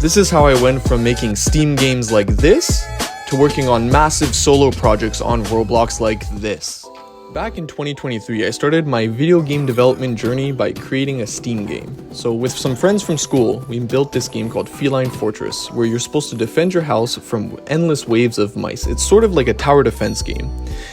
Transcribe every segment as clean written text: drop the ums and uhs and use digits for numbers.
This is how I went from making Steam games like this to working on massive solo projects on Roblox like this. Back in 2023, I started my video game development journey by creating a Steam game. So with some friends from school, we built this game called Feline Fortress, where you're supposed to defend your house from endless waves of mice. It's sort of like a tower defense game.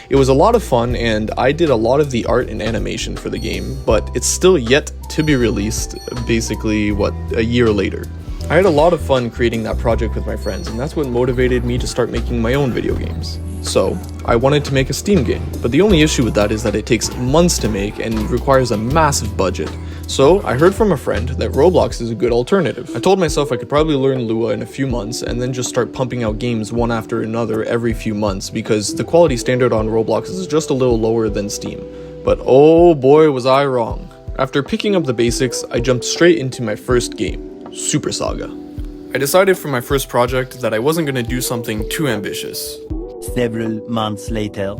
It was a lot of fun, and I did a lot of the art and animation for the game, but it's still yet to be released, basically, a year later. I had a lot of fun creating that project with my friends, and that's what motivated me to start making my own video games. So, I wanted to make a Steam game, but the only issue with that is that it takes months to make and requires a massive budget. So, I heard from a friend that Roblox is a good alternative. I told myself I could probably learn Lua in a few months and then just start pumping out games one after another every few months because the quality standard on Roblox is just a little lower than Steam. But oh boy was I wrong. After picking up the basics, I jumped straight into my first game, Super Saga. I decided for my first project that I wasn't going to do something too ambitious. Several months later.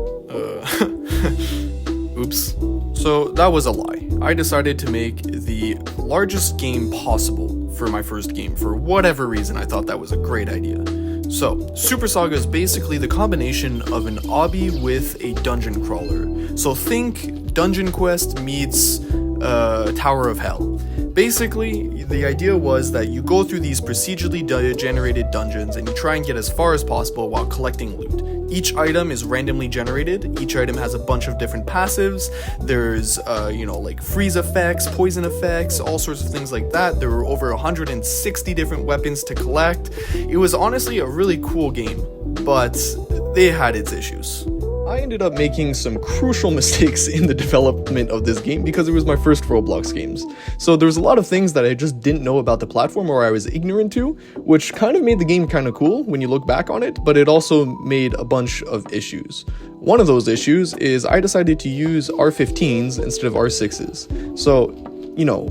Oops. So that was a lie. I decided to make the largest game possible for my first game. For whatever reason, I thought that was a great idea. So, Super Saga is basically the combination of an obby with a dungeon crawler. So think Dungeon Quest meets Tower of Hell. Basically, the idea was that you go through these procedurally generated dungeons and you try and get as far as possible while collecting loot. Each item is randomly generated. Each item has a bunch of different passives. There's, like freeze effects, poison effects, all sorts of things like that. There were over 160 different weapons to collect. It was honestly a really cool game, but they had its issues. I ended up making some crucial mistakes in the development of this game because it was my first Roblox games. So there was a lot of things that I just didn't know about the platform or I was ignorant to, which kind of made the game kind of cool when you look back on it, but it also made a bunch of issues. One of those issues is I decided to use R15s instead of R6s. So,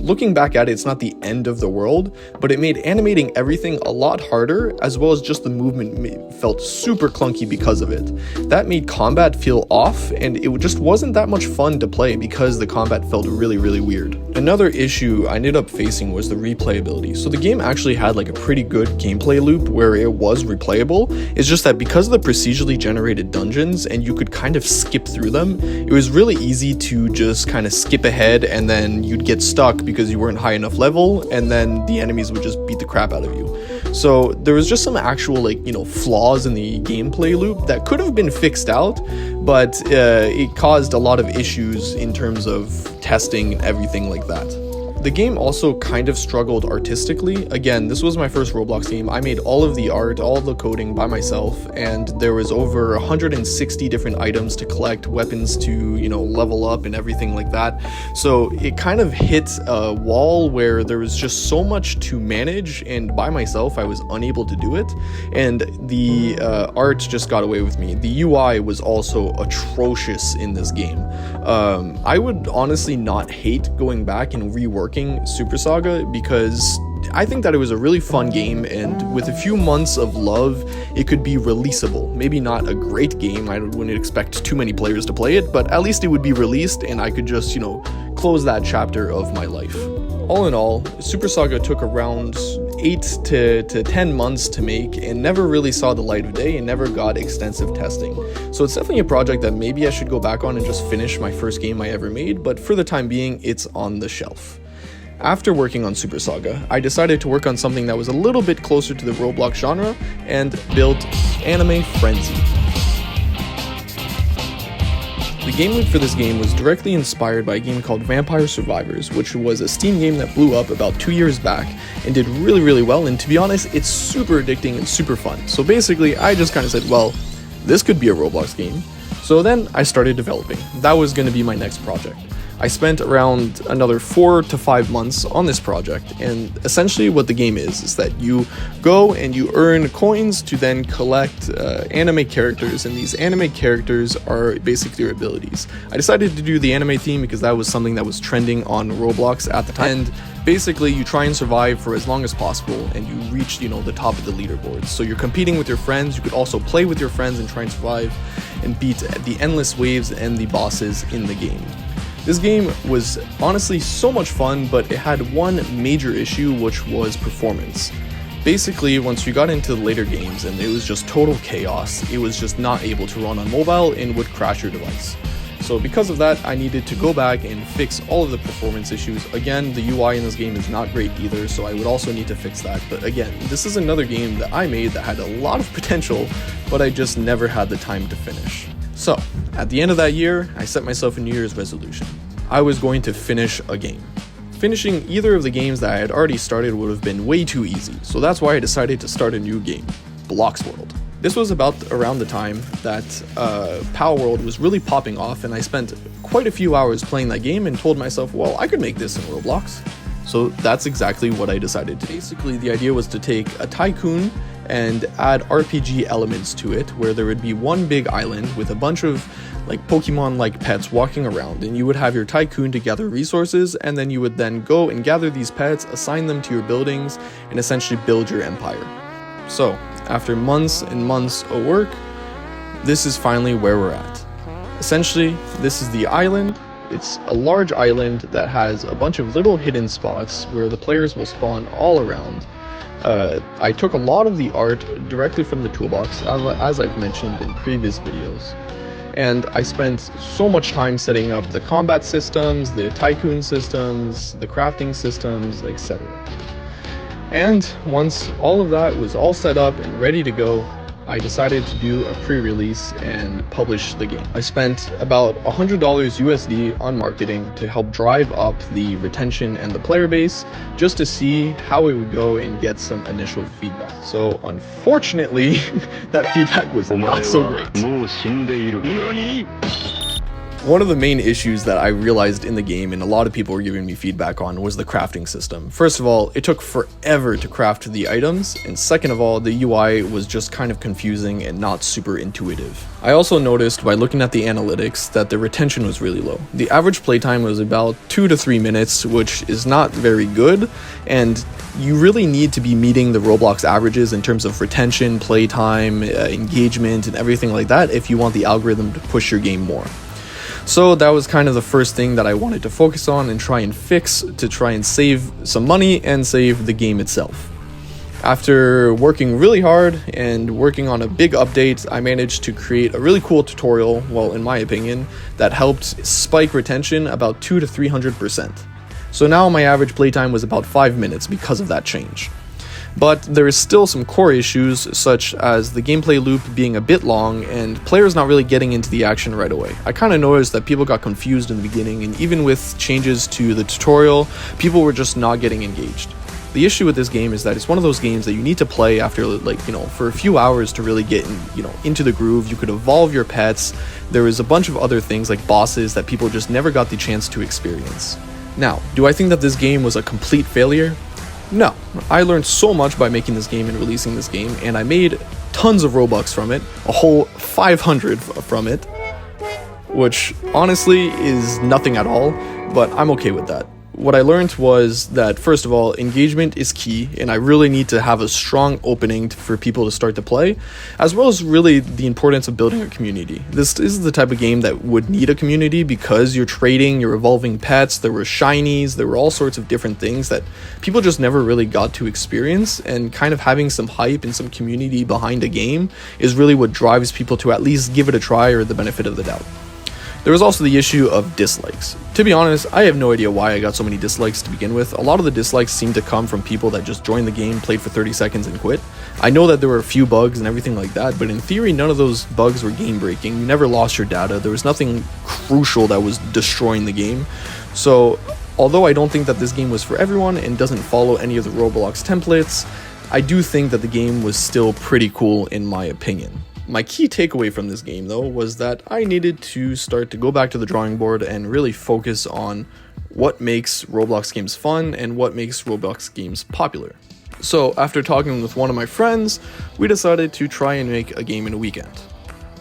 looking back at it, it's not the end of the world, but it made animating everything a lot harder, as well as just the movement felt super clunky because of it. That made combat feel off, and it just wasn't that much fun to play because the combat felt really, really weird. Another issue I ended up facing was the replayability. So the game actually had like a pretty good gameplay loop where it was replayable. It's just that because of the procedurally generated dungeons and you could kind of skip through them, it was really easy to just kind of skip ahead and then you'd get stuck because you weren't high enough level, and then the enemies would just beat the crap out of you. So there was just some actual flaws in the gameplay loop that could have been fixed out, but it caused a lot of issues in terms of testing and everything like that. The game also kind of struggled artistically. Again, this was my first Roblox game. I made all of the art, all of the coding by myself, and there was over 160 different items to collect, weapons to, level up and everything like that. So it kind of hit a wall where there was just so much to manage, and by myself, I was unable to do it. And the art just got away with me. The UI was also atrocious in this game. I would honestly not hate going back and reworking Super Saga because I think that it was a really fun game, and with a few months of love, it could be releasable. Maybe not a great game, I wouldn't expect too many players to play it, but at least it would be released and I could just, close that chapter of my life. All in all, Super Saga took around 8 to 10 months to make and never really saw the light of day and never got extensive testing. So it's definitely a project that maybe I should go back on and just finish my first game I ever made, but for the time being, it's on the shelf. After working on Super Saga, I decided to work on something that was a little bit closer to the Roblox genre and built Anime Frenzy. The game loop for this game was directly inspired by a game called Vampire Survivors, which was a Steam game that blew up about 2 years back and did really, really well, and to be honest, it's super addicting and super fun. So basically, I just kind of said, well, this could be a Roblox game. So then I started developing. That was going to be my next project. I spent around another 4 to 5 months on this project, and essentially what the game is that you go and you earn coins to then collect anime characters, and these anime characters are basically your abilities. I decided to do the anime theme because that was something that was trending on Roblox at the time, and basically you try and survive for as long as possible and you reach, the top of the leaderboards. So you're competing with your friends, you could also play with your friends and try and survive and beat the endless waves and the bosses in the game. This game was honestly so much fun, but it had one major issue, which was performance. Basically, once you got into the later games and it was just total chaos, it was just not able to run on mobile and would crash your device. So because of that, I needed to go back and fix all of the performance issues. Again, the UI in this game is not great either, so I would also need to fix that. But again, this is another game that I made that had a lot of potential, but I just never had the time to finish. So, at the end of that year, I set myself a New Year's resolution. I was going to finish a game. Finishing either of the games that I had already started would have been way too easy, so that's why I decided to start a new game, Bloxs World. This was about around the time that Power World was really popping off, and I spent quite a few hours playing that game and told myself, well, I could make this in Roblox. So that's exactly what I decided to do. Basically, the idea was to take a tycoon and add RPG elements to it, where there would be one big island with a bunch of like Pokemon-like pets walking around, and you would have your tycoon to gather resources, and then you would then go and gather these pets, assign them to your buildings, and essentially build your empire. So, after months and months of work, this is finally where we're at. Essentially, this is the island. It's a large island that has a bunch of little hidden spots where the players will spawn all around. I took a lot of the art directly from the toolbox, as I've mentioned in previous videos. And I spent so much time setting up the combat systems, the tycoon systems, the crafting systems, etc. And once all of that was all set up and ready to go, I decided to do a pre-release and publish the game. I spent about $100 USD on marketing to help drive up the retention and the player base, just to see how it would go and get some initial feedback. So unfortunately, that feedback was not so great. One of the main issues that I realized in the game, and a lot of people were giving me feedback on, was the crafting system. First of all, it took forever to craft the items, and second of all, the UI was just kind of confusing and not super intuitive. I also noticed by looking at the analytics that the retention was really low. The average playtime was about 2 to 3 minutes, which is not very good, and you really need to be meeting the Roblox averages in terms of retention, playtime, engagement, and everything like that if you want the algorithm to push your game more. So that was kind of the first thing that I wanted to focus on and try and fix to try and save some money and save the game itself. After working really hard and working on a big update, I managed to create a really cool tutorial, well, in my opinion, that helped spike retention about 200 to 300%. So now my average playtime was about 5 minutes because of that change. But there is still some core issues, such as the gameplay loop being a bit long and players not really getting into the action right away. I kind of noticed that people got confused in the beginning, and even with changes to the tutorial, people were just not getting engaged. The issue with this game is that it's one of those games that you need to play after, for a few hours to really get into the groove. You could evolve your pets. There was a bunch of other things like bosses that people just never got the chance to experience. Now, do I think that this game was a complete failure? No, I learned so much by making this game and releasing this game, and I made tons of Robux from it, a whole 500 from it, which honestly is nothing at all, but I'm okay with that. What I learned was that, first of all, engagement is key, and I really need to have a strong opening for people to start to play, as well as really the importance of building a community. This is the type of game that would need a community because you're trading, you're evolving pets, there were shinies, there were all sorts of different things that people just never really got to experience, and kind of having some hype and some community behind a game is really what drives people to at least give it a try or the benefit of the doubt. There was also the issue of dislikes. To be honest, I have no idea why I got so many dislikes to begin with. A lot of the dislikes seem to come from people that just joined the game, played for 30 seconds and quit. I know that there were a few bugs and everything like that, but in theory, none of those bugs were game breaking. You never lost your data. There was nothing crucial that was destroying the game. So, although I don't think that this game was for everyone and doesn't follow any of the Roblox templates, I do think that the game was still pretty cool in my opinion. My key takeaway from this game, though, was that I needed to start to go back to the drawing board and really focus on what makes Roblox games fun and what makes Roblox games popular. So, after talking with one of my friends, we decided to try and make a game in a weekend.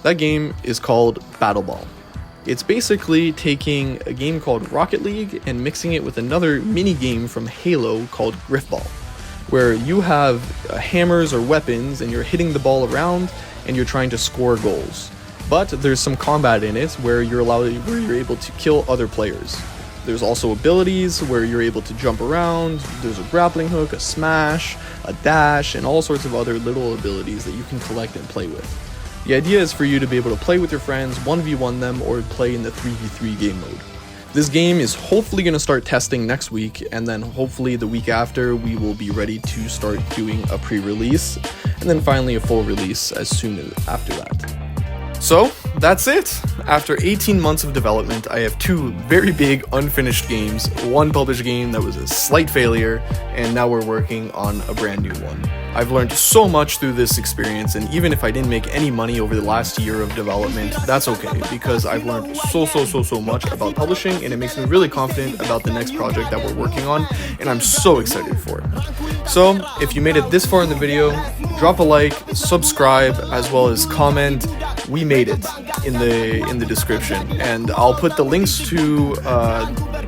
That game is called Battle Ball. It's basically taking a game called Rocket League and mixing it with another mini game from Halo called Griffball, where you have hammers or weapons and you're hitting the ball around and you're trying to score goals. But there's some combat in it where you're able to kill other players. There's also abilities where you're able to jump around, there's a grappling hook, a smash, a dash, and all sorts of other little abilities that you can collect and play with. The idea is for you to be able to play with your friends, 1v1 them, or play in the 3v3 game mode. This game is hopefully going to start testing next week, and then hopefully the week after we will be ready to start doing a pre-release, and then finally a full release as soon as after that. So, that's it! After 18 months of development, I have 2 very big unfinished games, 1 published game that was a slight failure, and now we're working on a brand new one. I've learned so much through this experience, and even if I didn't make any money over the last year of development, that's okay, because I've learned so much about publishing, and it makes me really confident about the next project that we're working on, and I'm so excited for it. So, if you made it this far in the video, drop a like, subscribe, as well as comment. We made it in the description, and I'll put the links to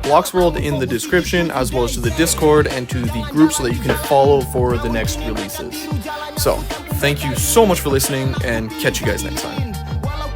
Bloxs World in the description, as well as to the Discord and to the group so that you can follow for the next releases. So, thank you so much for listening, and catch you guys next time.